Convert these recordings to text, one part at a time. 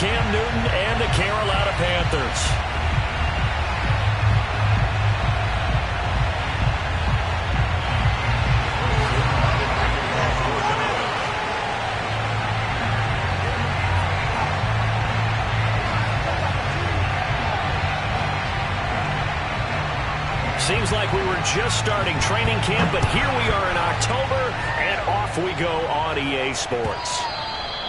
Cam Newton and the Carolina Panthers. Seems like we were just starting training camp, but here we are in October, and off we go on EA Sports.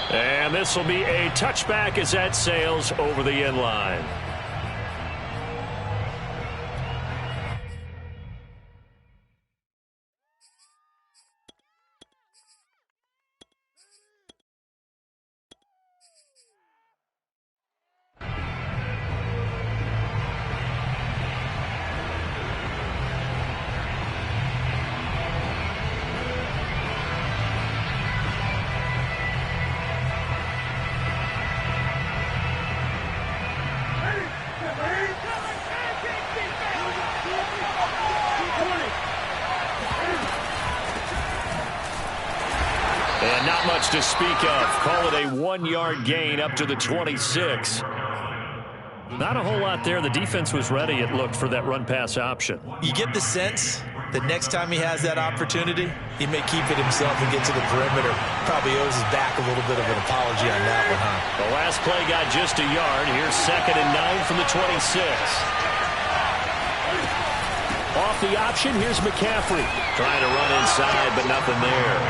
And this will be a touchback as that sails over the end line. And not much to speak of. Call it a 1-yard gain up to the 26. Not a whole lot there. The defense was ready, it looked, for that run-pass option. You get the sense that next time he has that opportunity, he may keep it himself and get to the perimeter. Probably owes his back a little bit of an apology on that one, huh? The last play got just a yard. Here's 2nd and 9 from the 26. Off the option, here's McCaffrey. Trying to run inside, but nothing there.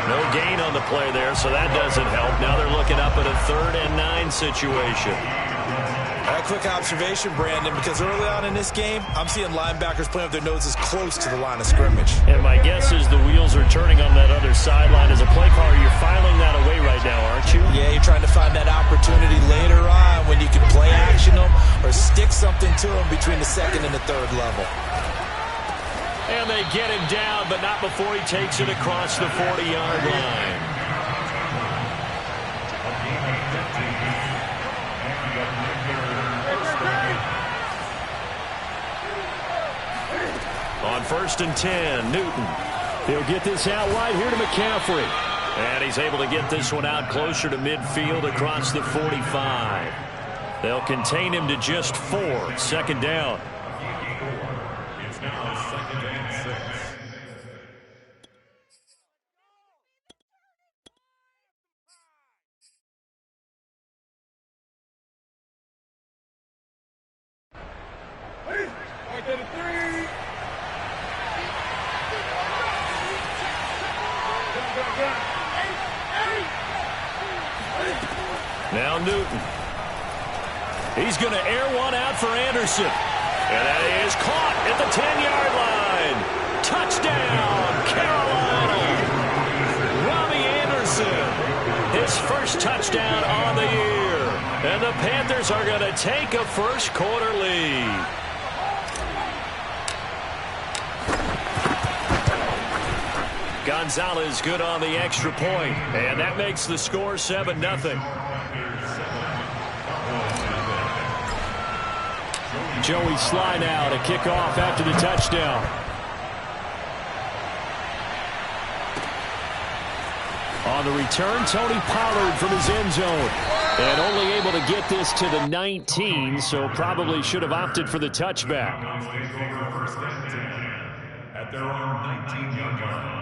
No gain on the play there, so that doesn't help. Now they're looking up at a 3rd and 9 situation. A quick observation, Brandon, because early on in this game, I'm seeing linebackers playing with their noses close to the line of scrimmage. And my guess is the wheels are turning on that other sideline. As a play caller, you're filing that away right now, aren't you? Yeah, you're trying to find that opportunity later on when you can play action them or stick something to them between the 2nd and the 3rd level. And they get him down, but not before he takes it across the 40-yard line. On 1st and 10, Newton. He'll get this out wide here to McCaffrey. And he's able to get this one out closer to midfield across the 45. They'll contain him to just 4. 2nd down. It's now 2nd and 6. Now Newton. He's going to air one out for Anderson. And that is caught at the 10-yard line. Touchdown, Carolina. Robbie Anderson, his first touchdown on the year. And the Panthers are going to take a first-quarter lead. Gonzalez good on the extra point, and that makes the score 7-0. Joey Sly now to kick off after the touchdown. On the return, Tony Pollard from his end zone. And only able to get this to the 19, so probably should have opted for the touchback. At their own 19-yard line.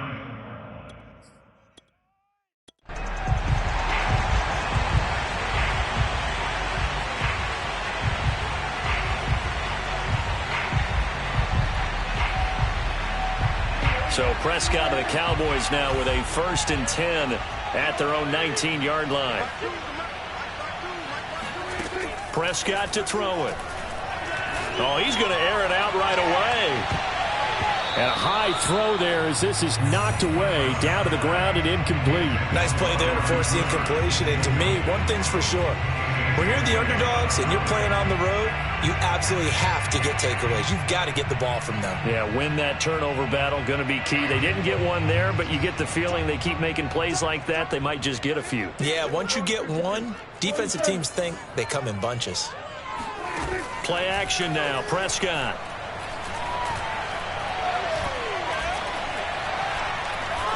So Prescott of the Cowboys now with a 1st and 10 at their own 19-yard line. Prescott to throw it. Oh, he's going to air it out right away. And a high throw there as this is knocked away, down to the ground and incomplete. Nice play there to force the incompletion. And to me, one thing's for sure. When you're the underdogs and you're playing on the road, you absolutely have to get takeaways. You've got to get the ball from them. Yeah, win that turnover battle, going to be key. They didn't get one there, but you get the feeling they keep making plays like that, they might just get a few. Yeah, once you get one, defensive teams think they come in bunches. Play action now, Prescott.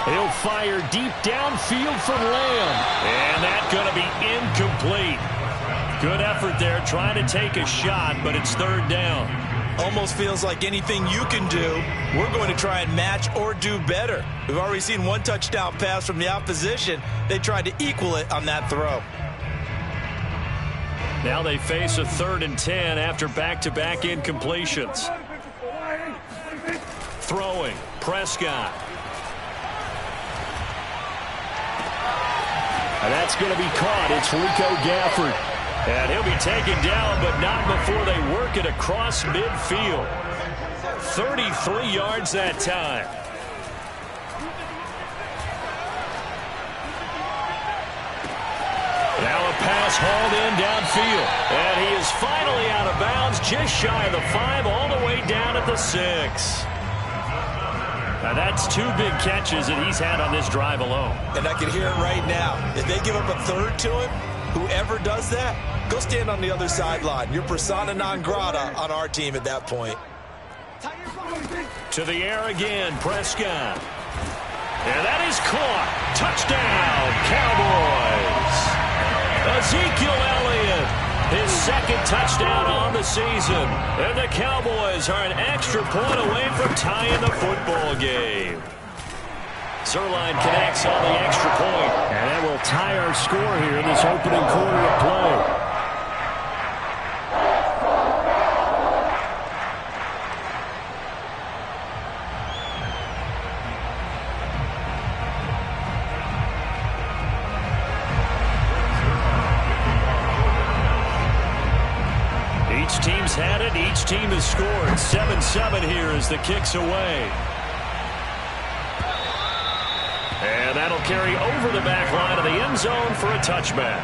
He'll fire deep downfield for Lamb. And that's going to be incomplete. Good effort there trying to take a shot, but it's third down. Almost feels like anything you can do, we're going to try and match or do better. We've already seen one touchdown pass from the opposition. They tried to equal it on that throw. Now they face a 3rd and 10 after back-to-back incompletions. Throwing, Prescott. And that's going to be caught. It's Rico Gafford. And he'll be taken down, but not before they work it across midfield. 33 yards that time. Now a pass hauled in downfield. And he is finally out of bounds, just shy of the 5, all the way down at the 6. Now that's 2 big catches that he's had on this drive alone. And I can hear it right now. If they give up a 3rd to him, whoever does that, go stand on the other sideline. You're persona non grata on our team at that point. To the air again, Prescott. And that is caught. Touchdown, Cowboys. Ezekiel Elliott, his 2nd touchdown on the season. And the Cowboys are an extra point away from tying the football game. Zerline connects on the extra point. And that will tie our score here in this opening quarter of play. Each team's had it. Each team has scored. 7-7 here as the kick's away. And that'll carry over the back line of the end zone for a touchback.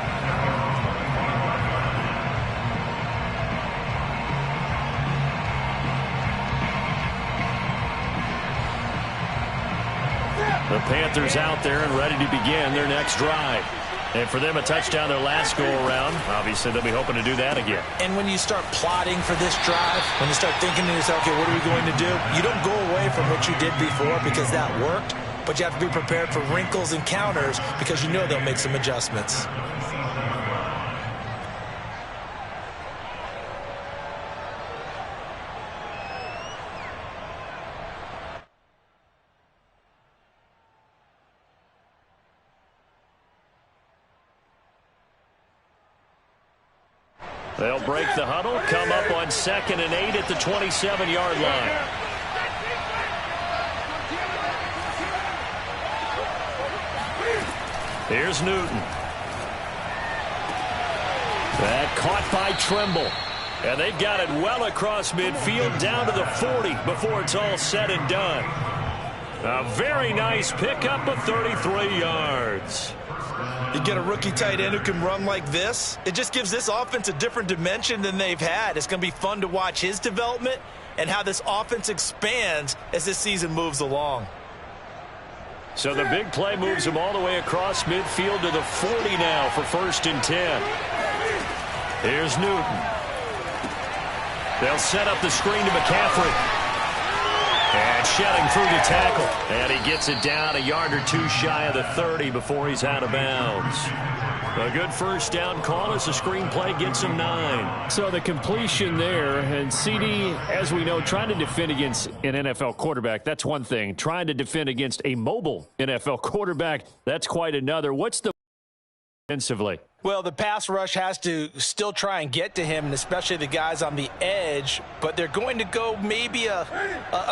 The Panthers out there and ready to begin their next drive. And for them, a touchdown their last go-around. Obviously, they'll be hoping to do that again. And when you start plotting for this drive, when you start thinking to yourself, okay, what are we going to do? You don't go away from what you did before because that worked, but you have to be prepared for wrinkles and counters because you know they'll make some adjustments. They'll break the huddle, come up on 2nd and 8 at the 27-yard line. Here's Newton. That caught by Trimble. And they've got it well across midfield down to the 40 before it's all said and done. A very nice pickup of 33 yards. You get a rookie tight end who can run like this, it just gives this offense a different dimension than they've had. It's going to be fun to watch his development and how this offense expands as this season moves along. So the big play moves him all the way across midfield to the 40 now for 1st and 10. Here's Newton. They'll set up the screen to McCaffrey. And shedding through the tackle. And he gets it down a yard or 2 shy of the 30 before he's out of bounds. A good first down call as the screenplay gets him 9. So the completion there, and CD, as we know, trying to defend against an NFL quarterback, that's one thing. Trying to defend against a mobile NFL quarterback, that's quite another. What's the defensively? Well, the pass rush has to still try and get to him, and especially the guys on the edge, but they're going to go maybe a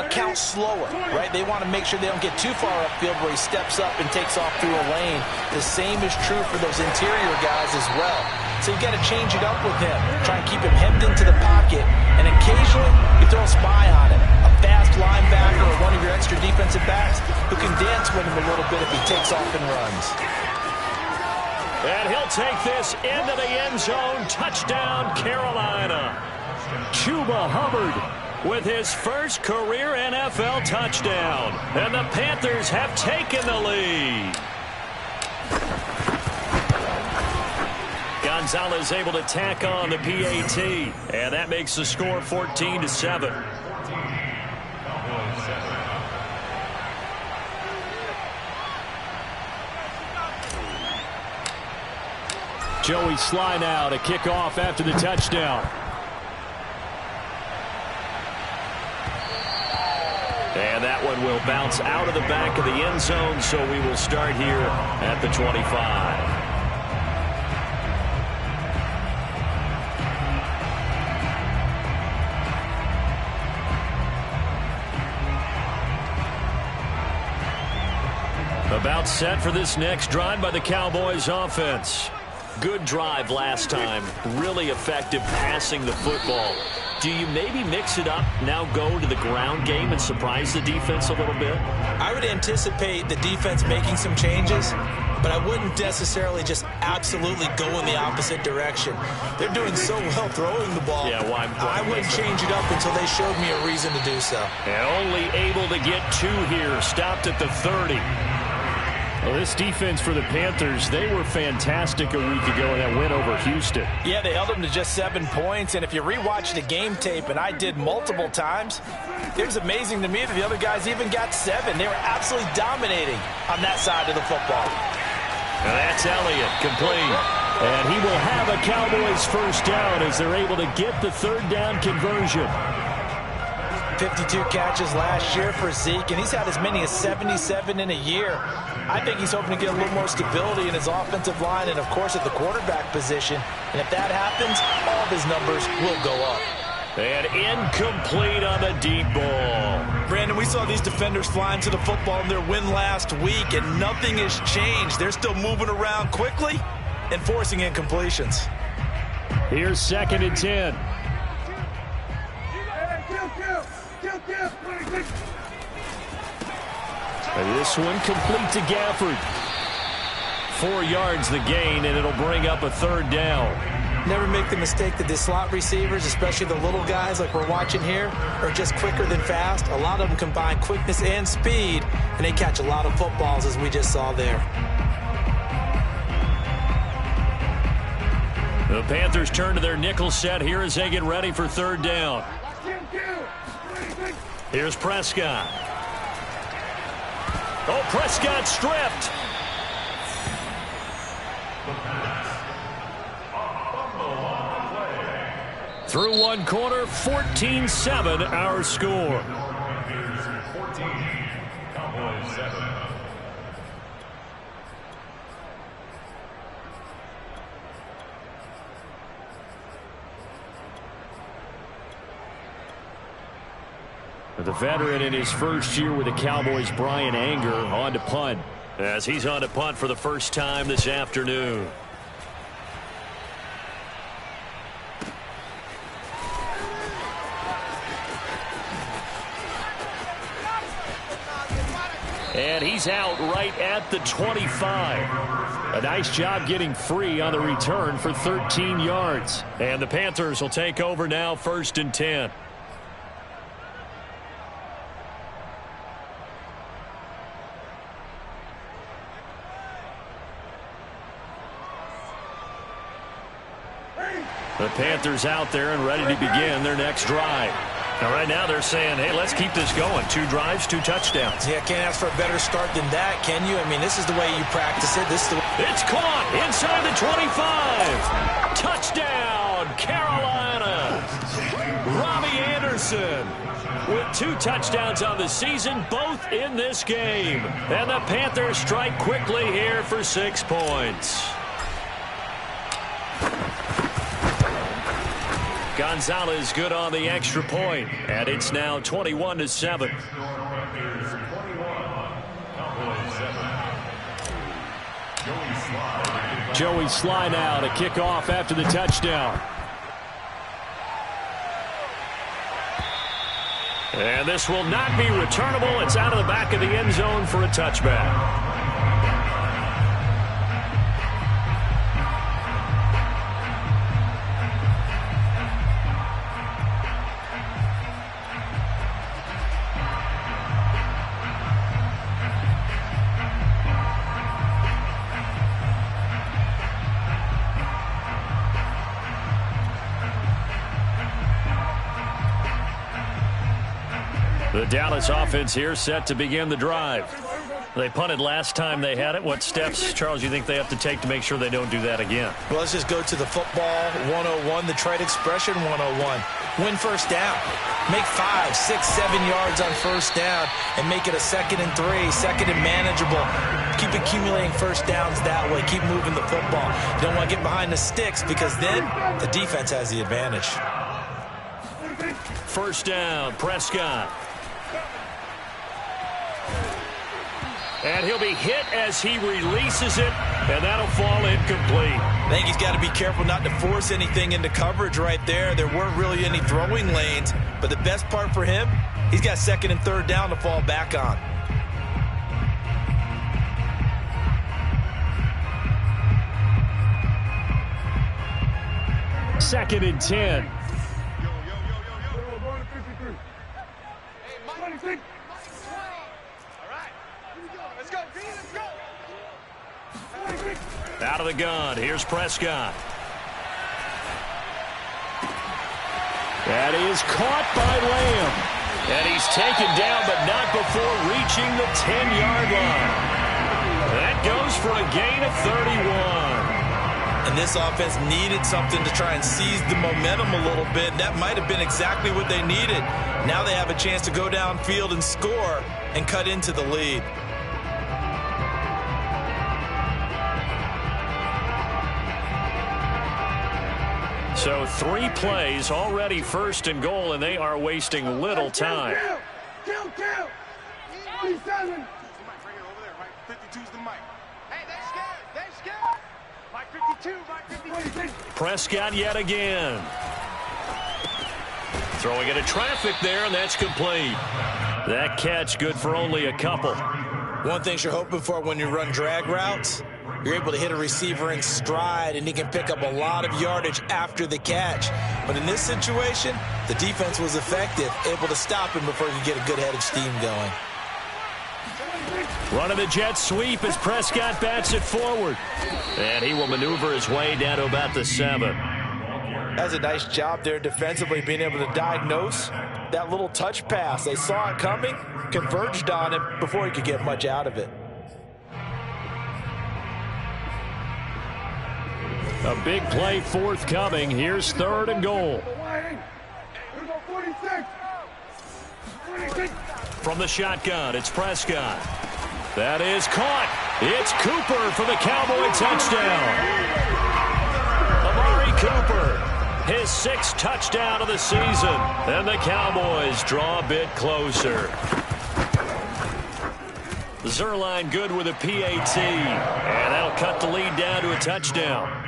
count slower, right? They want to make sure they don't get too far upfield where he steps up and takes off through a lane. The same is true for those interior guys as well. So you got to change it up with him. Try and keep him hemmed into the pocket, and occasionally you throw a spy on him. A fast linebacker or one of your extra defensive backs who can dance with him a little bit if he takes off and runs. And he'll take this into the end zone. Touchdown, Carolina. Chuba Hubbard with his first career NFL touchdown. And the Panthers have taken the lead. Gonzalez able to tack on the PAT. And that makes the score 14-7. Joey Sly now to kick off after the touchdown. And that one will bounce out of the back of the end zone, so we will start here at the 25. About set for this next drive by the Cowboys offense. Good drive last time. Really effective passing the football. Do you maybe mix it up, now go to the ground game and surprise the defense a little bit? I would anticipate the defense making some changes, but I wouldn't necessarily just absolutely go in the opposite direction. They're doing so well throwing the ball. Yeah, well, I wouldn't change it up until they showed me a reason to do so. And only able to get 2 here, stopped at the 30. Well, this defense for the Panthers, they were fantastic a week ago in that win over Houston. Yeah, they held them to just 7 points, and if you rewatch the game tape, and I did multiple times, it was amazing to me that the other guys even got 7. They were absolutely dominating on that side of the football. And that's Elliott, complete. And he will have a Cowboys first down as they're able to get the 3rd down conversion. 52 catches last year for Zeke, and he's had as many as 77 in a year. I think he's hoping to get a little more stability in his offensive line and, of course, at the quarterback position. And if that happens, all of his numbers will go up. And incomplete on the deep ball. Brandon, we saw these defenders flying to the football in their win last week, and nothing has changed. They're still moving around quickly and forcing incompletions. Here's 2nd and 10. And this one complete to Gafford. 4 yards the gain, and it'll bring up a 3rd down. Never make the mistake that the slot receivers, especially the little guys like we're watching here, are just quicker than fast. A lot of them combine quickness and speed, and they catch a lot of footballs, as we just saw there. The Panthers turn to their nickel set here as they get ready for 3rd down. Here's Prescott. Oh, Prescott stripped. Through one quarter, 14-7 our score. Panthers 14, Cowboys 7. The veteran in his first year with the Cowboys, Brian Anger, on to punt. As he's on to punt for the first time this afternoon. And he's out right at the 25. A nice job getting free on the return for 13 yards. And the Panthers will take over now, 1st and 10. The Panthers out there and ready to begin their next drive. Now, right now they're saying, hey, let's keep this going. 2 drives, 2 touchdowns. Yeah, can't ask for a better start than that, can you? I mean, this is the way you practice it. This is the way. It's caught inside the 25. Touchdown, Carolina. Robbie Anderson with 2 touchdowns on the season, both in this game. And the Panthers strike quickly here for 6 points. Gonzalez good on the extra point, and it's now 21-7. Joey Sly now to kick off after the touchdown. And this will not be returnable. It's out of the back of the end zone for a touchback. The Dallas offense here set to begin the drive. They punted last time they had it. What steps, Charles, you think they have to take to make sure they don't do that again? Well, let's just go to the football 101, the trade expression 101. Win first down. Make 5, 6, 7 yards on first down and make it a 2nd and 3, 2nd and manageable. Keep accumulating first downs that way. Keep moving the football. You don't want to get behind the sticks because then the defense has the advantage. First down, Prescott. And he'll be hit as he releases it, and that'll fall incomplete. I think he's got to be careful not to force anything into coverage right there. There weren't really any throwing lanes, but the best part for him, he's got 2nd and 3rd down to fall back on. Second and 10. Out of the gun, here's Prescott. That is caught by Lamb. And he's taken down, but not before reaching the 10-yard line. That goes for a gain of 31. And this offense needed something to try and seize the momentum a little bit. That might have been exactly what they needed. Now they have a chance to go downfield and score and cut into the lead. So 3 plays, already 1st and goal, and they are wasting little time. Count. 47. Mike, right here, over there. Mike 52's the mic. Hey, they're scared. Mike 52, Mike 52. Prescott yet again. Throwing into traffic there, and that's complete. That catch good for only a couple. One thing you're hoping for when you run drag routes, you're able to hit a receiver in stride, and he can pick up a lot of yardage after the catch. But in this situation, the defense was effective, able to stop him before he could get a good head of steam going. Running the jet sweep as Prescott bats it forward. And he will maneuver his way down to about the 7. That's a nice job there defensively, being able to diagnose that little touch pass. They saw it coming, converged on him before he could get much out of it. A big play forthcoming. Here's 3rd and goal. From the shotgun, it's Prescott. That is caught. It's Cooper for the Cowboy touchdown. Amari Cooper, his 6th touchdown of the season. And the Cowboys draw a bit closer. Zerline good with a PAT. And that'll cut the lead down to a touchdown.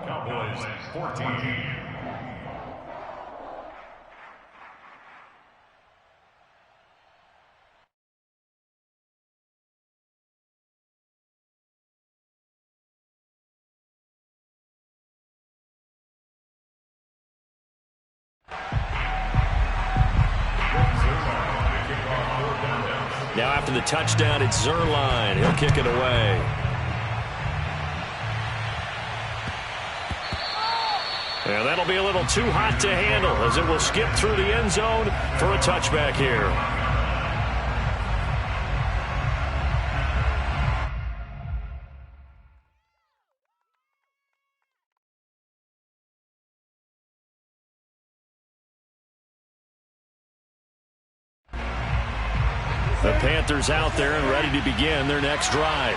Cowboys 14. Now after the touchdown, it's Zerline. He'll kick it away. And that'll be a little too hot to handle as it will skip through the end zone for a touchback here. The Panthers out there and ready to begin their next drive.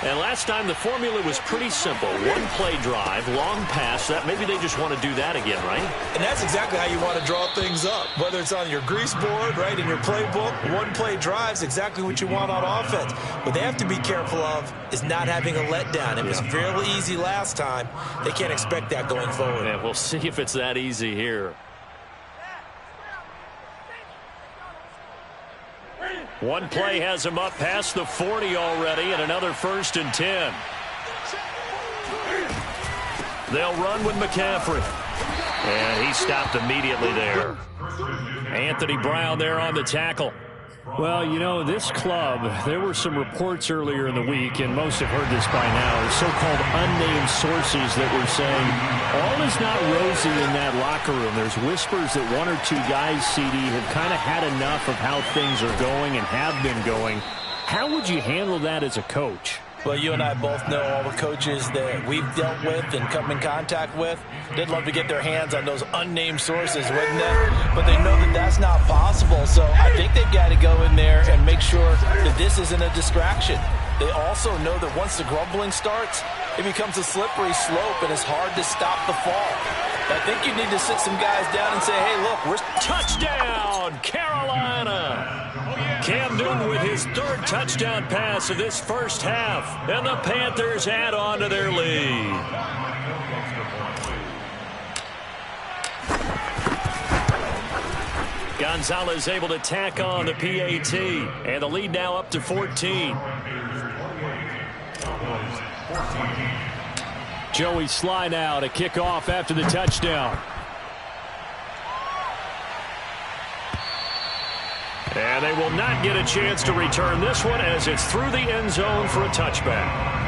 And last time the formula was pretty simple. 1-play drive, long pass. That maybe they just want to do that again, right? And that's exactly how you want to draw things up. Whether it's on your grease board, right, in your playbook, 1-play drive's exactly what you want on offense. What they have to be careful of is not having a letdown. It was fairly easy last time. They can't expect that going forward. And we'll see if it's that easy here. One play has him up past the 40 already, and another 1st and 10. They'll run with McCaffrey. And he stopped immediately there. Anthony Brown there on the tackle. Well, you know, this club, there were some reports earlier in the week, and most have heard this by now, so-called unnamed sources that were saying all is not rosy in that locker room. There's whispers that one or two guys, CD, have kind of had enough of how things are going and have been going. How would you handle that as a coach? Well, you and I both know all the coaches that we've dealt with and come in contact with. They'd love to get their hands on those unnamed sources, wouldn't they? But they know that that's not possible. So I think they've got to go in there and make sure that this isn't a distraction. They also know that once the grumbling starts, it becomes a slippery slope and it's hard to stop the fall. I think you need to sit some guys down and say, hey, look, we're... Touchdown, Carolina! Cam Newton with his third touchdown pass of this first half, and the Panthers add on to their lead. Gonzalez able to tack on the PAT, and the lead now up to 14. Joey Sly now to kick off after the touchdown. And they will not get a chance to return this one as it's through the end zone for a touchback.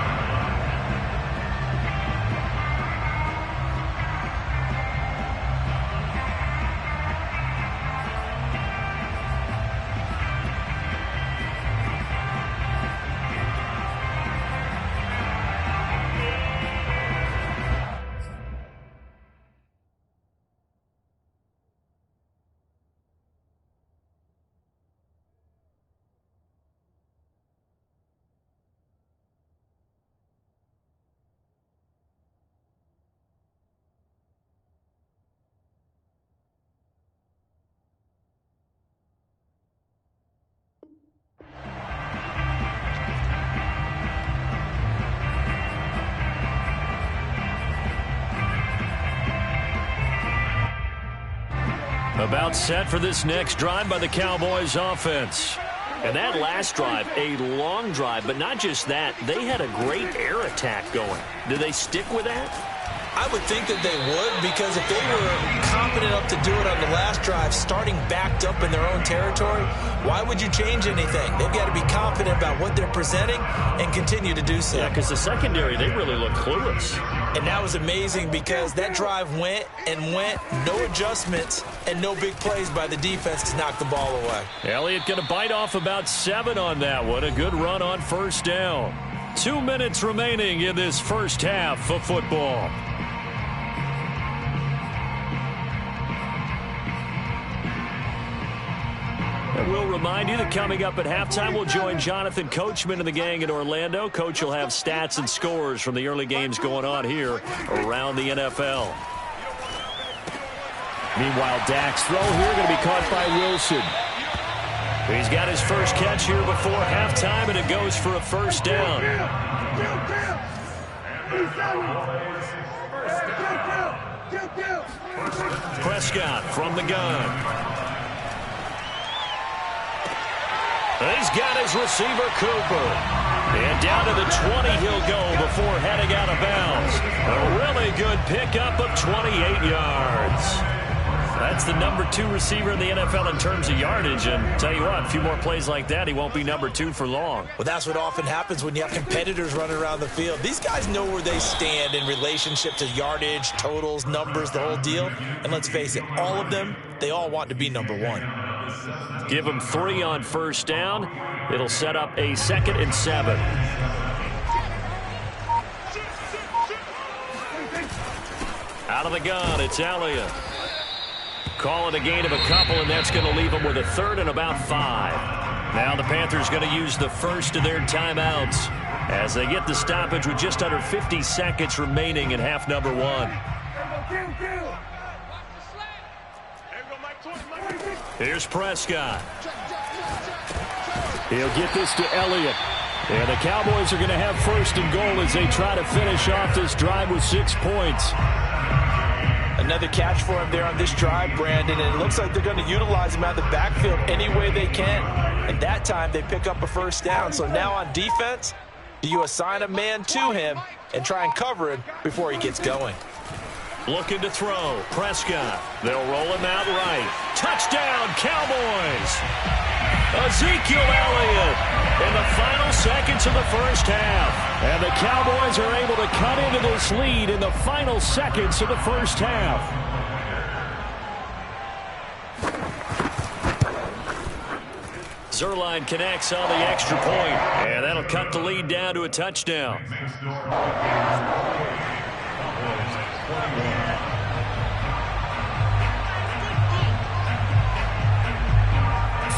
About set for this next drive by the Cowboys offense. And that last drive, a long drive, but not just that. They had a great air attack going. Do they stick with that? I would think that they would, because if they were confident enough to do it on the last drive, starting backed up in their own territory, why would you change anything? They've got to be confident about what they're presenting and continue to do so. Yeah, because the secondary, they really look clueless. And that was amazing because that drive went and went, no adjustments, and no big plays by the defense to knock the ball away. Elliott going to bite off about 7 on that one. A good run on first down. 2 minutes remaining in this first half of football. And we'll remind you that coming up at halftime, we'll join Jonathan Coachman and the gang in Orlando. Coach will have stats and scores from the early games going on here around the NFL. Meanwhile, Dak's throw here going to be caught by Wilson. He's got his first catch here before halftime, and it goes for a first down. Prescott from the gun. He's got his receiver, Cooper. And down to the 20 he'll go before heading out of bounds. A really good pickup of 28 yards. That's the number 2 receiver in the NFL in terms of yardage. And tell you what, a few more plays like that, he won't be number 2 for long. Well, that's what often happens when you have competitors running around the field. These guys know where they stand in relationship to yardage, totals, numbers, the whole deal. And let's face it, all of them, they all want to be number 1. Give him 3 on first down. It'll set up a 2nd and 7. Out of the gun, it's Elliott. Call it a gain of a couple, and that's going to leave them with a 3rd and about 5. Now the Panthers going to use the first of their timeouts as they get the stoppage with just under 50 seconds remaining in half number 1. Here's Prescott. He'll get this to Elliott. And the Cowboys are going to have 1st and goal as they try to finish off this drive with 6 points. Another catch for him there on this drive, Brandon, and it looks like they're going to utilize him out of the backfield any way they can. And that time they pick up a first down. So now on defense, do you assign a man to him and try and cover him before he gets going? Looking to throw. Prescott. They'll roll him out right. Touchdown, Cowboys. Ezekiel Elliott in the final seconds of the first half. And the Cowboys are able to cut into this lead in the final seconds of the first half. Zerline connects on the extra point, and that'll cut the lead down to a touchdown.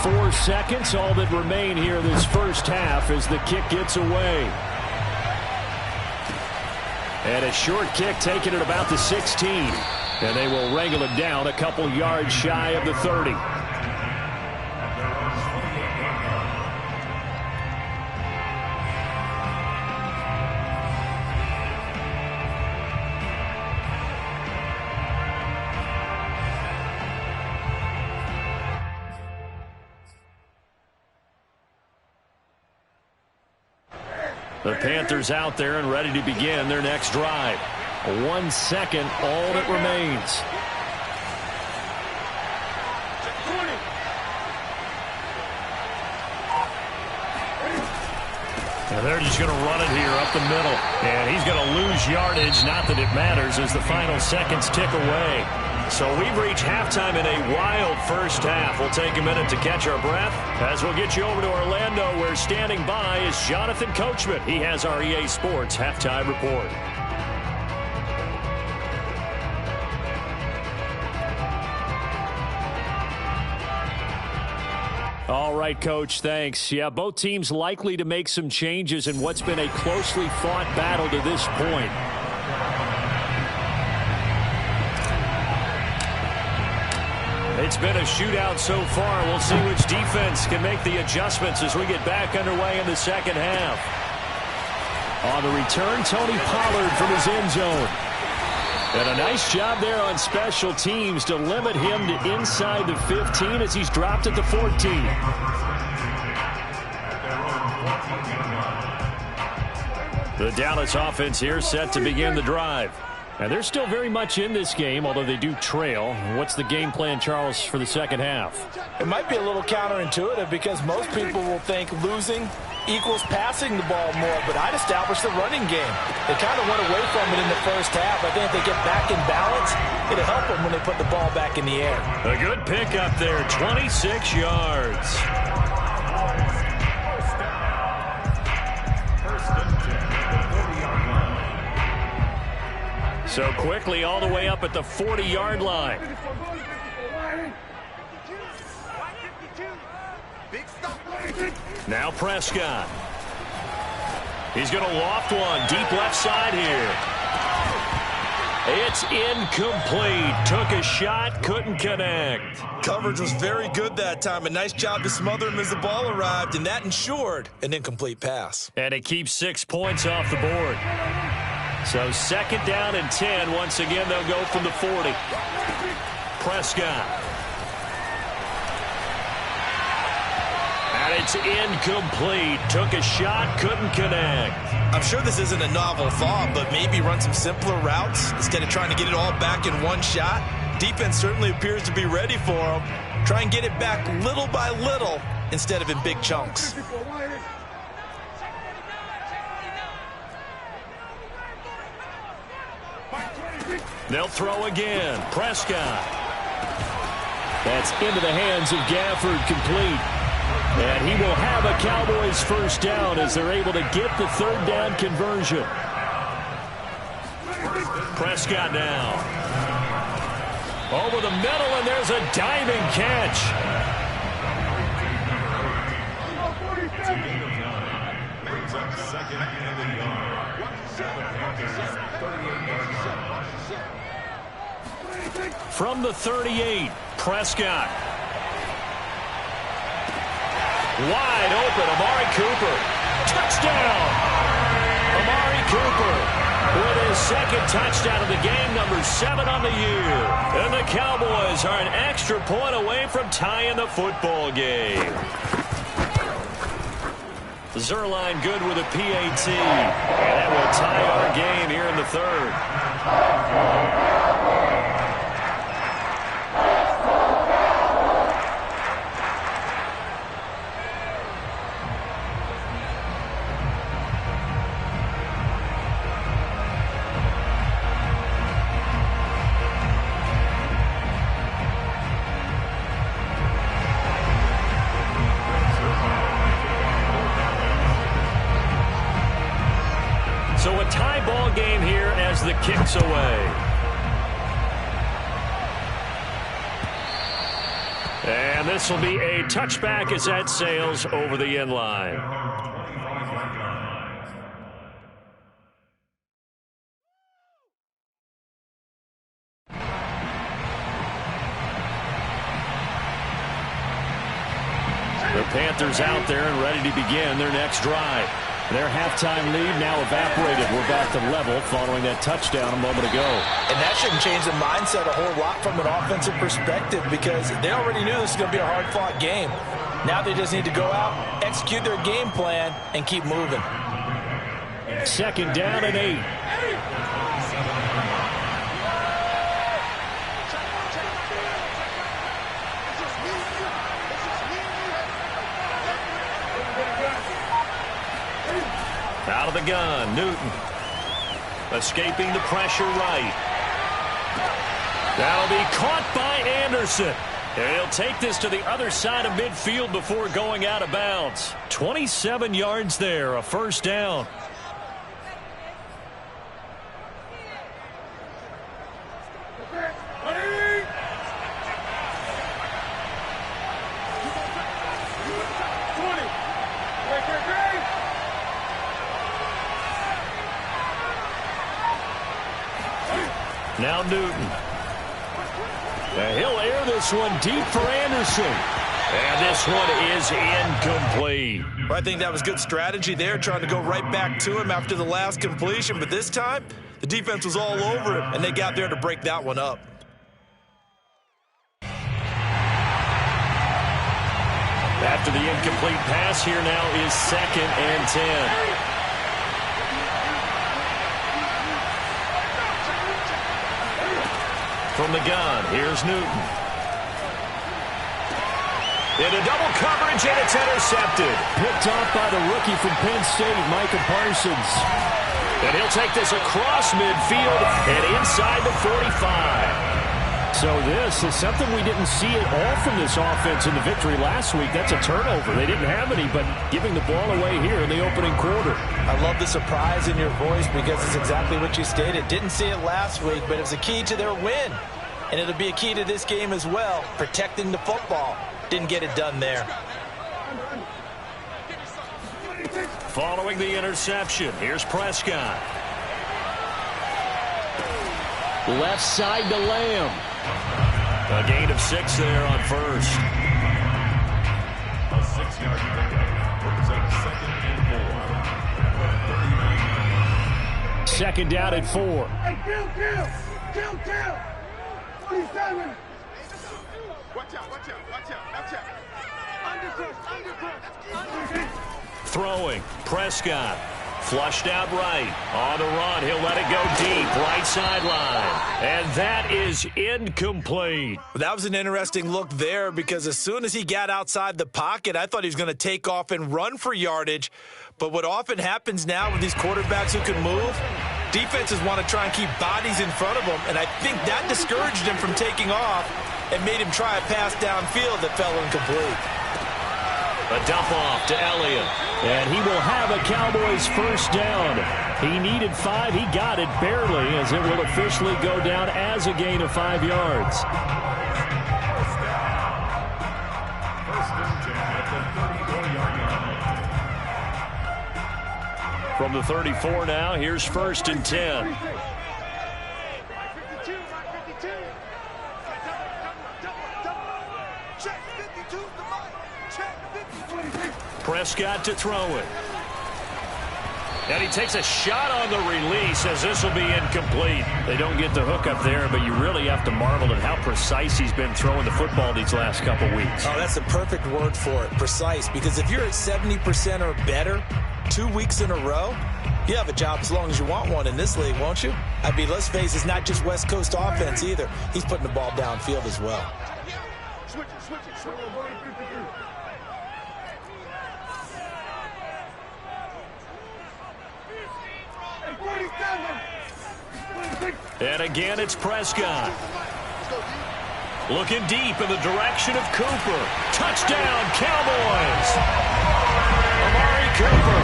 4 seconds, all that remain here this first half as the kick gets away. And a short kick taken at about the 16. And they will wrangle it down a couple yards shy of the 30. The Panthers out there and ready to begin their next drive. 1 second, all that remains. And they're just going to run it here up the middle. And he's going to lose yardage, not that it matters, as the final seconds tick away. So we've reached halftime in a wild first half. We'll take a minute to catch our breath as we'll get you over to Orlando, where standing by is Jonathan Coachman. He has our EA Sports Halftime Report. All right, Coach, thanks. Yeah, both teams likely to make some changes in what's been a closely fought battle to this point. It's been a shootout so far. We'll see which defense can make the adjustments as we get back underway in the second half. On the return, Tony Pollard from his end zone. And a nice job there on special teams to limit him to inside the 15 as he's dropped at the 14. The Dallas offense here set to begin the drive. And they're still very much in this game, although they do trail. What's the game plan, Charles, for the second half? It might be a little counterintuitive because most people will think losing equals passing the ball more, but I'd establish the running game. They kind of went away from it in the first half. I think if they get back in balance, it'll help them when they put the ball back in the air. A good pickup there, 26 yards. So quickly all the way up at the 40-yard line. Now Prescott. He's going to loft one deep left side here. It's incomplete. Took a shot, couldn't connect. Coverage was very good that time. A nice job to smother him as the ball arrived, and that ensured an incomplete pass. And it keeps 6 points off the board. So second down and 10. Once again, they'll go from the 40. Prescott. And it's incomplete. Took a shot, couldn't connect. I'm sure this isn't a novel thought, but maybe run some simpler routes instead of trying to get it all back in one shot. Defense certainly appears to be ready for him. Try and get it back little by little instead of in big chunks. They'll throw again. Prescott. That's into the hands of Gafford, complete. And he will have a Cowboys first down as they're able to get the third down conversion. Prescott now. Over the middle, and there's a diving catch. From the 38, Prescott. Wide open, Amari Cooper. Touchdown! Amari Cooper with his second touchdown of the game, number 7 on the year. And the Cowboys are an extra point away from tying the football game. Zerline good with a PAT. And that will tie our game here in the third. yards away. And this will be a touchback as that sails over the end line. The Panthers out there and ready to begin their next drive. Their halftime lead now evaporated. We're back to level following that touchdown a moment ago. And that shouldn't change the mindset a whole lot from an offensive perspective because they already knew this was going to be a hard-fought game. Now they just need to go out, execute their game plan, and keep moving. Second down and 8. Out of the gun, Newton. Escaping the pressure right. That'll be caught by Anderson. And he'll take this to the other side of midfield before going out of bounds. 27 yards there, a first down. Now Newton. And he'll air this one deep for Anderson. And this one is incomplete. Well, I think that was good strategy there, trying to go right back to him after the last completion. But this time, the defense was all over him, and they got there to break that one up. After the incomplete pass, here now is 2nd and 10. From the gun, here's Newton. Into double coverage, and it's intercepted. Picked off by the rookie from Penn State, Micah Parsons. And he'll take this across midfield and inside the 45. So this is something we didn't see at all from this offense in the victory last week. That's a turnover. They didn't have any, but giving the ball away here in the opening quarter. I love the surprise in your voice because it's exactly what you stated. Didn't see it last week, but it's a key to their win. And it'll be a key to this game as well, protecting the football. Didn't get it done there. Following the interception, here's Prescott. Left side to Lamb. A gain of 6 there on first. A 6-yard pickup represents 2nd and 4. Second down and 4. Hey, kill. 27. Watch out. Undercut. Throwing, Prescott. Flushed out right. On the run, he'll let it go deep. Right sideline. And that is incomplete. That was an interesting look there because as soon as he got outside the pocket, I thought he was going to take off and run for yardage. But what often happens now with these quarterbacks who can move, defenses want to try and keep bodies in front of them. And I think that discouraged him from taking off and made him try a pass downfield that fell incomplete. A dump off to Elliott. And he will have a Cowboys first down. He needed 5. He got it barely as it will officially go down as a gain of 5 yards. From the 34 now, here's 1st and 10. Prescott to throw it. And he takes a shot on the release as this will be incomplete. They don't get the hook up there, but you really have to marvel at how precise he's been throwing the football these last couple weeks. Oh, that's the perfect word for it, precise. Because if you're at 70% or better 2 weeks in a row, you have a job as long as you want one in this league, won't you? I mean, let's face it, it's not just West Coast offense either. He's putting the ball downfield as well. Switch it. And again, it's Prescott. Looking deep in the direction of Cooper. Touchdown, Cowboys! Amari Cooper,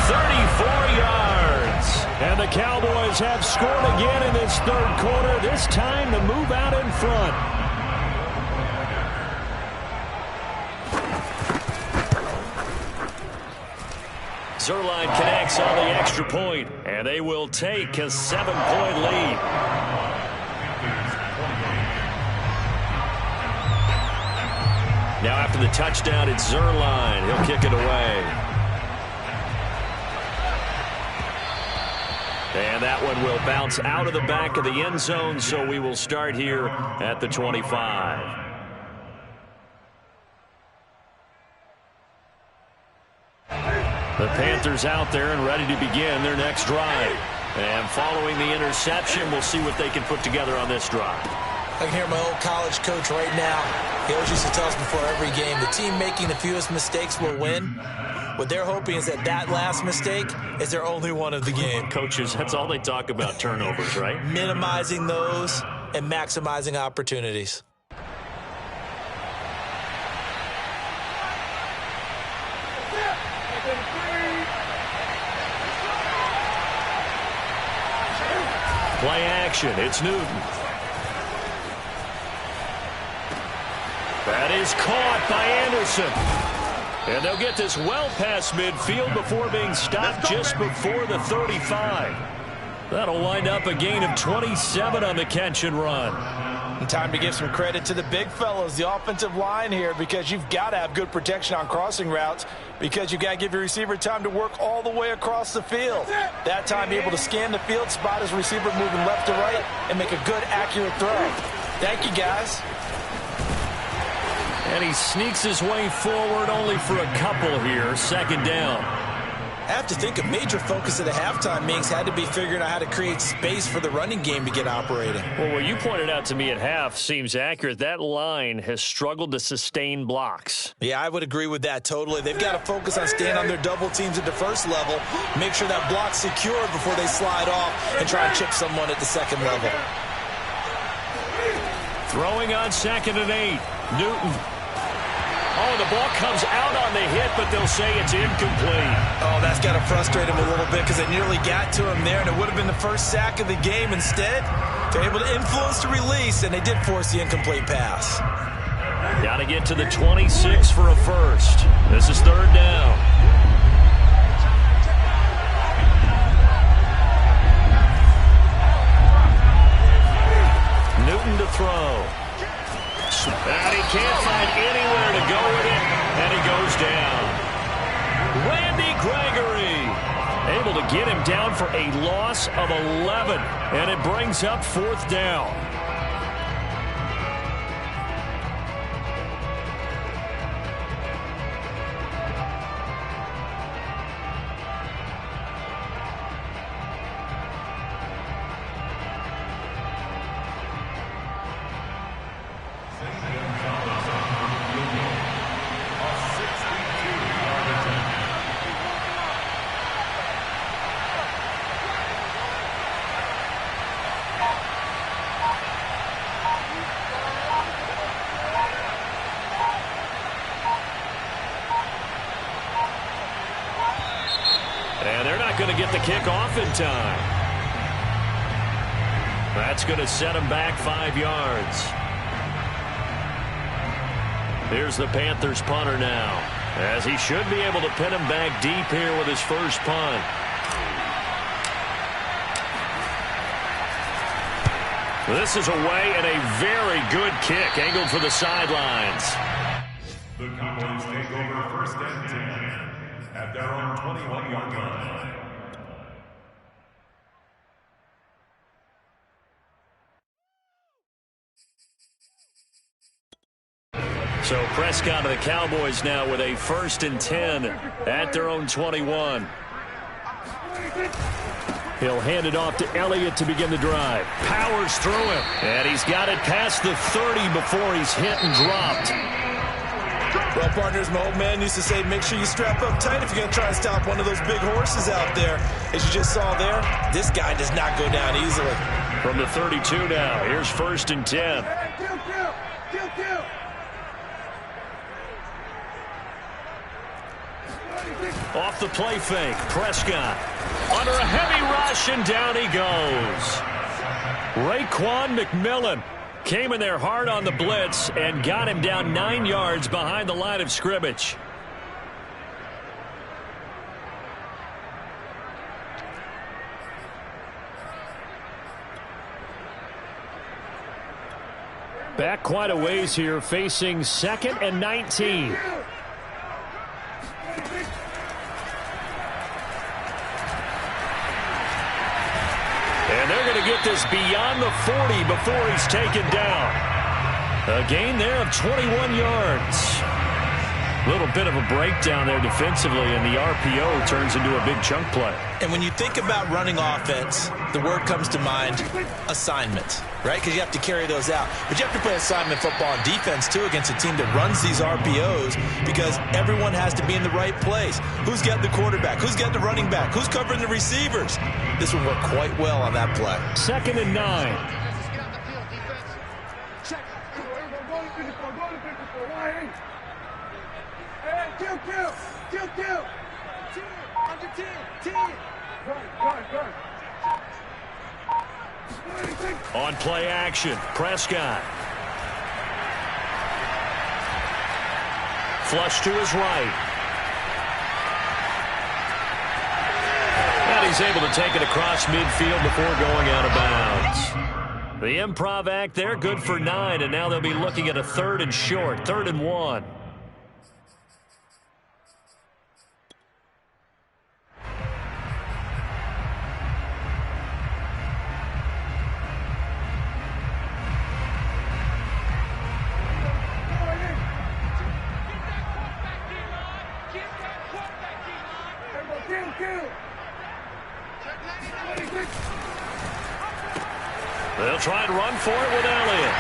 34 yards. And the Cowboys have scored again in this third quarter, this time to move out in front. Zerline connects on the extra point, and they will take a 7-point lead. Now after the touchdown, it's Zerline. He'll kick it away. And that one will bounce out of the back of the end zone, so we will start here at the 25. The Panthers out there and ready to begin their next drive. And following the interception, we'll see what they can put together on this drive. I can hear my old college coach right now. He always used to tell us before every game, the team making the fewest mistakes will win. What they're hoping is that last mistake is their only one of the game. Coaches, that's all they talk about, turnovers, right? Minimizing those and maximizing opportunities. Play action. It's Newton. That is caught by Anderson. And they'll get this well past midfield before being stopped just before the 35. That'll wind up a gain of 27 on the catch and run. And time to give some credit to the big fellows, the offensive line here, because you've got to have good protection on crossing routes, because you've got to give your receiver time to work all the way across the field. That time, be able to scan the field, spot his receiver moving left to right, and make a good, accurate throw. Thank you, guys. And he sneaks his way forward only for a couple here. Second down. I have to think a major focus of the halftime meetings had to be figuring out how to create space for the running game to get operating. Well, what you pointed out to me at half seems accurate. That line has struggled to sustain blocks. Yeah, I would agree with that totally. They've got to focus on staying on their double teams at the first level, make sure that block's secured before they slide off and try and chip someone at the second level. Throwing on 2nd and 8. Newton. Oh, the ball comes out on the hit, but they'll say it's incomplete. Oh, that's got to frustrate him a little bit because they nearly got to him there, and it would have been the first sack of the game. Instead, they're able to influence the release, and they did force the incomplete pass. Got to get to the 26 for a first. This is 3rd down. Newton to throw. And he can't find anywhere to go with it, and he goes down. Randy Gregory able to get him down for a loss of 11, and it brings up 4th down. And they're not going to get the kick off in time. That's going to set him back 5 yards. Here's the Panthers punter now, as he should be able to pin him back deep here with his first punt. This is away and a very good kick angled for the sidelines. The Cowboys take over 1st and 10 at their own 21-yard line. So Prescott of the Cowboys now with a 1st and 10 at their own 21. He'll hand it off to Elliott to begin the drive. Powers through him. And he's got it past the 30 before he's hit and dropped. Well, partners, my old man used to say, make sure you strap up tight if you're going to try and stop one of those big horses out there. As you just saw there, this guy does not go down easily. From the 32 now, here's 1st and 10. Off the play fake, Prescott. Under a heavy rush, and down he goes. Raekwon McMillan came in there hard on the blitz and got him down 9 yards behind the line of scrimmage. Back quite a ways here, facing 2nd and 19. And they're going to get this beyond the 40 before he's taken down. A gain there of 21 yards. A little bit of a breakdown there defensively, and the RPO turns into a big chunk play. And when you think about running offense, the word comes to mind, assignment, right? Because you have to carry those out. But you have to play assignment football on defense, too, against a team that runs these RPOs, because everyone has to be in the right place. Who's got the quarterback? Who's got the running back? Who's covering the receivers? This will work quite well on that play. 2nd and 9. Kill. Under 10. On play action, Prescott. Flush to his right. And he's able to take it across midfield before going out of bounds. The improv act there, good for 9, and now they'll be looking at a 3rd and short, 3rd and 1. They'll try and run for it with Elliott.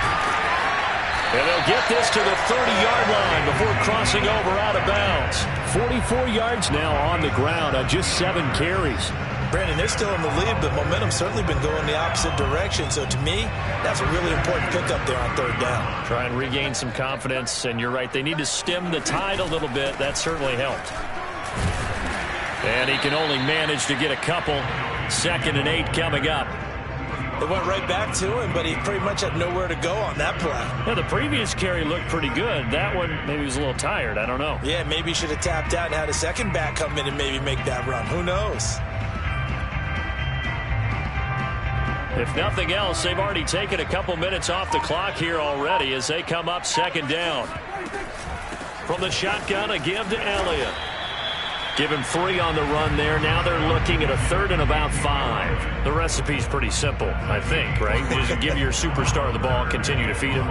And they'll get this to the 30-yard line before crossing over out of bounds. 44 yards now on the ground on just 7 carries. Brandon, they're still in the lead, but momentum's certainly been going the opposite direction. So to me, that's a really important pickup there on 3rd down. Try and regain some confidence, and you're right, they need to stem the tide a little bit. That certainly helped. And he can only manage to get a couple. 2nd and 8 coming up. They went right back to him, but he pretty much had nowhere to go on that play. Yeah, the previous carry looked pretty good. That one, maybe he was a little tired. I don't know. Yeah, maybe he should have tapped out and had a second back come in and maybe make that run. Who knows? If nothing else, they've already taken a couple minutes off the clock here already as they come up 2nd down. From the shotgun, a give to Elliott. Give him 3 on the run there. Now they're looking at a 3rd and about 5. The recipe's pretty simple, I think, right? Just give your superstar the ball, continue to feed him.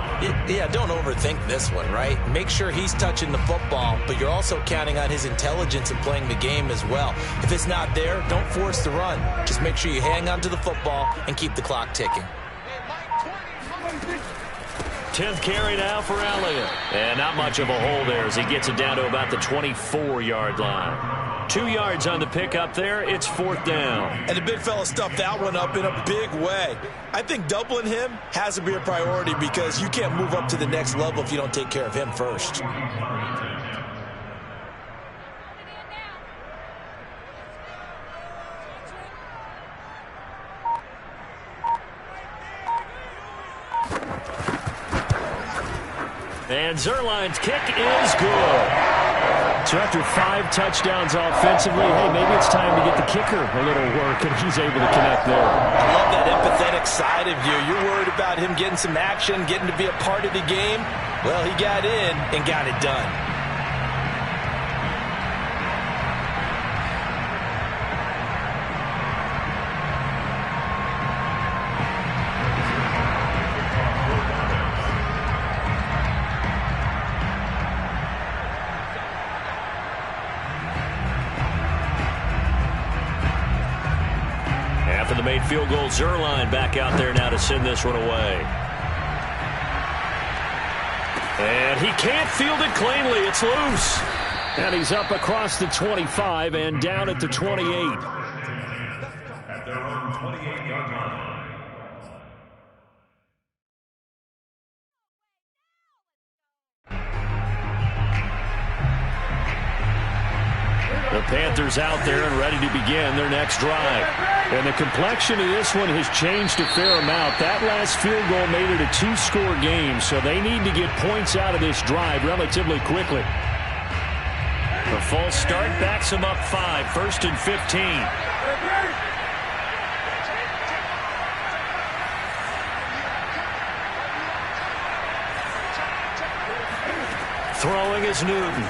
Yeah, don't overthink this one, right? Make sure he's touching the football, but you're also counting on his intelligence in playing the game as well. If it's not there, don't force the run. Just make sure you hang on to the football and keep the clock ticking. 10th carry now for Elliott. And not much of a hole there as he gets it down to about the 24-yard line. 2 yards on the pickup there. It's 4th down. And the big fella stuffed that one up in a big way. I think doubling him has to be a priority because you can't move up to the next level if you don't take care of him first. And Zuerlein's kick is good. So after 5 touchdowns offensively, hey, maybe it's time to get the kicker a little work, and he's able to connect there. I love that empathetic side of you. You're worried about him getting some action, getting to be a part of the game. Well, he got in and got it done. Made field goal. Zuerlein back out there now to send this one away. And he can't field it cleanly. It's loose. And he's up across the 25 and down at the 28. At their own 28-yard line. The Panthers out there and ready to begin their next drive. And the complexion of this one has changed a fair amount. That last field goal made it a 2-score game, so they need to get points out of this drive relatively quickly. The false start backs them up 5, 1st and 15. Throwing is Newton.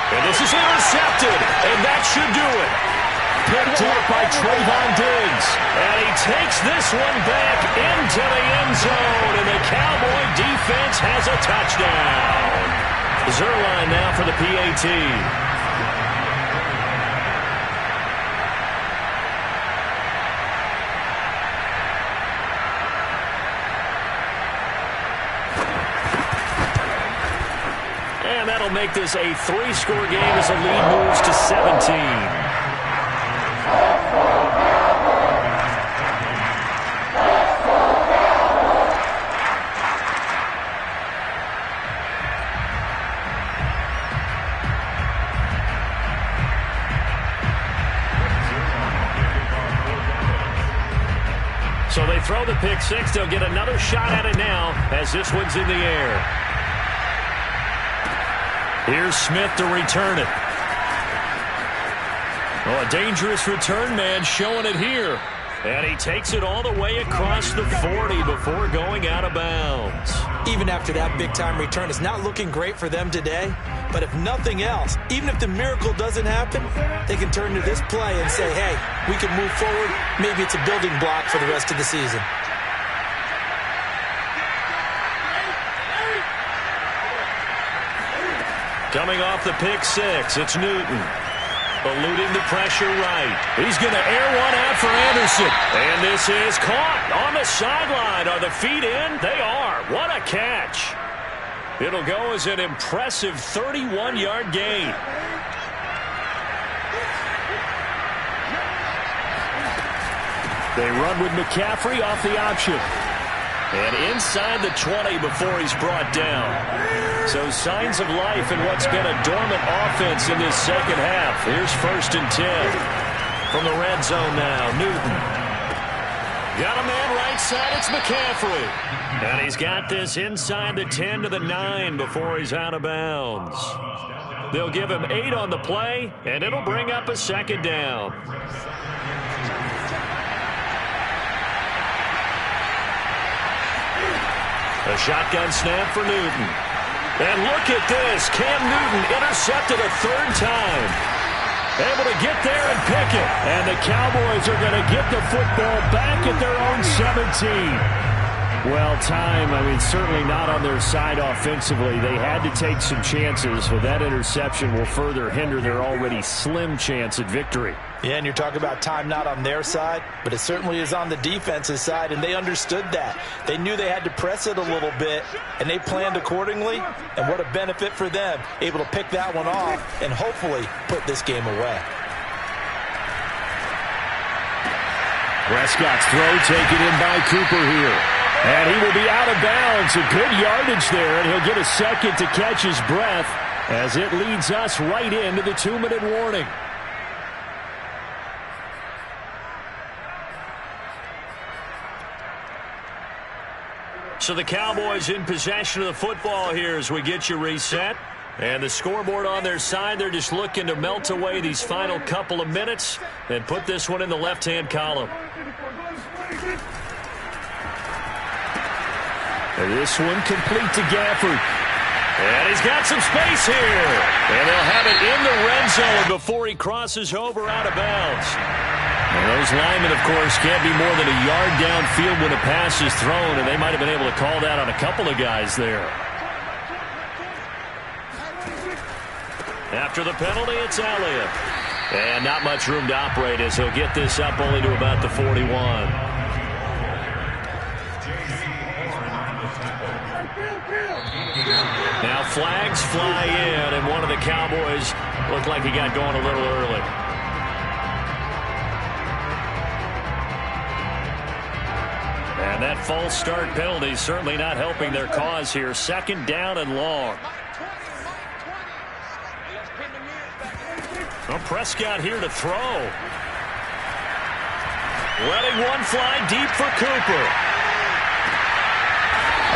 And this is intercepted, and that should do it. Picked up by Trayvon Diggs. And he takes this one back into the end zone, and the Cowboy defense has a touchdown. Zerline now for the PAT. And that'll make this a 3-score game as the lead moves to 17. So they throw the pick six. They'll get another shot at it now as this one's in the air. Here's Smith to return it. Oh, a dangerous return man showing it here. And he takes it all the way across the 40 before going out of bounds. Even after that big-time return, it's not looking great for them today. But if nothing else, even if the miracle doesn't happen, they can turn to this play and say, hey, we can move forward. Maybe it's a building block for the rest of the season. Coming off the pick six, it's Newton. Eluding the pressure right. He's going to air one out for Anderson. And this is caught on the sideline. Are the feet in? They are. What a catch. It'll go as an impressive 31-yard gain. They run with McCaffrey off the option. And inside the 20 before he's brought down. So signs of life in what's been a dormant offense in this second half. Here's 1st and 10. From the red zone now, Newton. Got a man right side, it's McCaffrey. And he's got this inside the 10 to the 9 before he's out of bounds. They'll give him 8 on the play, and it'll bring up a second down. A shotgun snap for Newton. And look at this. Cam Newton intercepted a 3rd time. Able to get there and pick it. And the Cowboys are going to get the football back at their own 17. Well, certainly not on their side offensively. They had to take some chances, but that interception will further hinder their already slim chance at victory. Yeah, and you're talking about time not on their side, but it certainly is on the defense's side, and they understood that. They knew they had to press it a little bit, and they planned accordingly, and what a benefit for them, able to pick that one off and hopefully put this game away. Prescott's throw taken in by Cooper here. And he will be out of bounds. A good yardage there, and he'll get a second to catch his breath as it leads us right into the 2-minute warning. So the Cowboys in possession of the football here as we get you reset. And the scoreboard on their side, they're just looking to melt away these final couple of minutes and put this one in the left-hand column. And this one complete to Gafford. And he's got some space here. And they'll have it in the red zone before he crosses over out of bounds. And those linemen, of course, can't be more than a yard downfield when a pass is thrown, and they might have been able to call that on a couple of guys there. After the penalty, it's Elliott. And not much room to operate as he'll get this up only to about the 41. Now flags fly in, and one of the Cowboys looked like he got going a little early. And that false start penalty certainly not helping their cause here. 2nd down and long. Prescott here to throw. Letting one fly deep for Cooper.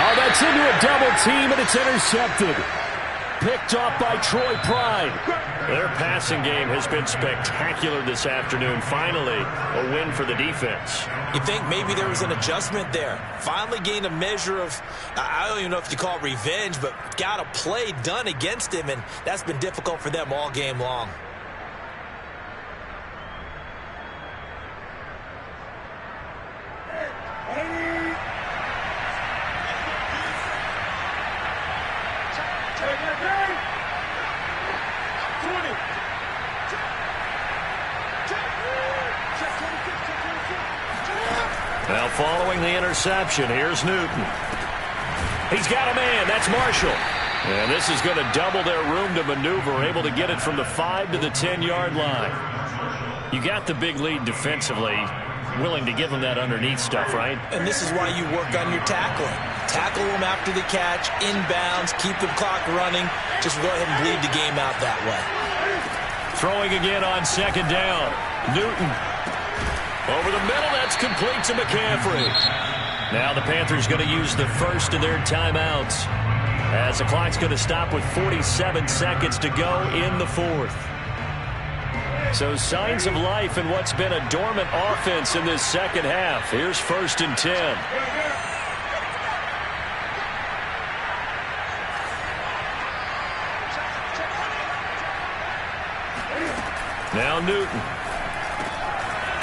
Oh, that's into a double team, and it's intercepted. Picked off by Troy Pride. Their passing game has been spectacular this afternoon. Finally, a win for the defense. You think maybe there was an adjustment there. Finally gained a measure of, I don't even know if you call it revenge, but got a play done against him, and that's been difficult for them all game long. Now following the interception, here's Newton. He's got a man. That's Marshall. And this is going to double their room to maneuver, able to get it from the 5 to the 10-yard line. You got the big lead defensively, willing to give them that underneath stuff, right? And this is why you work on your tackling. Tackle them after the catch, inbounds, keep the clock running. Just go ahead and bleed the game out that way. Throwing again on second down. Newton. Over the middle, that's complete to McCaffrey. Now the Panthers going to use the first of their timeouts, as the clock's going to stop with 47 seconds to go in the fourth. So signs of life in what's been a dormant offense in this second half. Here's 1st and 10. Now Newton.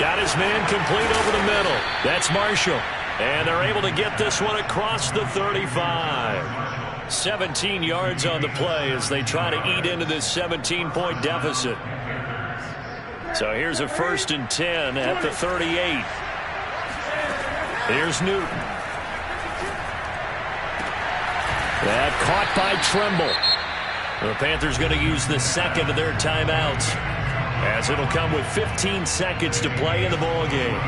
Got his man complete over the middle. That's Marshall. And they're able to get this one across the 35. 17 yards on the play as they try to eat into this 17-point deficit. So here's a 1st and 10 at the 38. Here's Newton. That caught by Trimble. The Panthers going to use the second of their timeouts, as it'll come with 15 seconds to play in the ball game.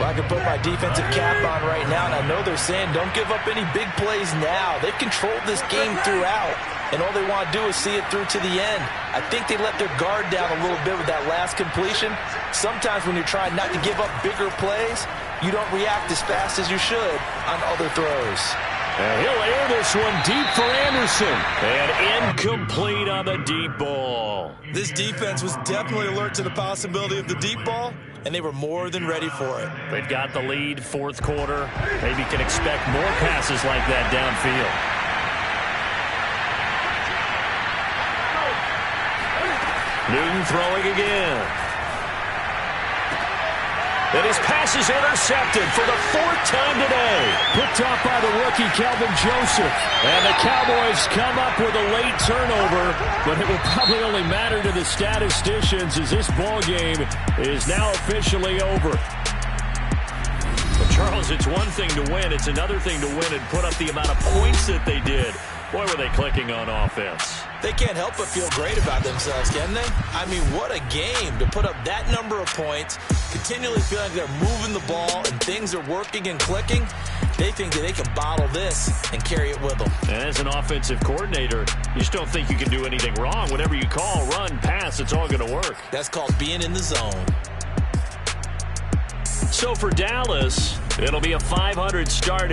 Well, I can put my defensive cap on right now, and I know they're saying don't give up any big plays now. They've controlled this game throughout, and all they want to do is see it through to the end. I think they let their guard down a little bit with that last completion. Sometimes when you're trying not to give up bigger plays, you don't react as fast as you should on other throws. And he'll air this one deep for Anderson. And incomplete on the deep ball. This defense was definitely alert to the possibility of the deep ball, and they were more than ready for it. They've got the lead, fourth quarter. Maybe can expect more passes like that downfield. Newton throwing again. And his pass is intercepted for the 4th time today. Picked off by the rookie, Kelvin Joseph. And the Cowboys come up with a late turnover, but it will probably only matter to the statisticians as this ball game is now officially over. But Charles, it's one thing to win. It's another thing to win and put up the amount of points that they did. Boy, were they clicking on offense. They can't help but feel great about themselves, can they? I mean, what a game to put up that number of points, continually feeling like they're moving the ball and things are working and clicking. They think that they can bottle this and carry it with them. And as an offensive coordinator, you just don't think you can do anything wrong. Whatever you call, run, pass, it's all going to work. That's called being in the zone. So for Dallas, it'll be a 500 start.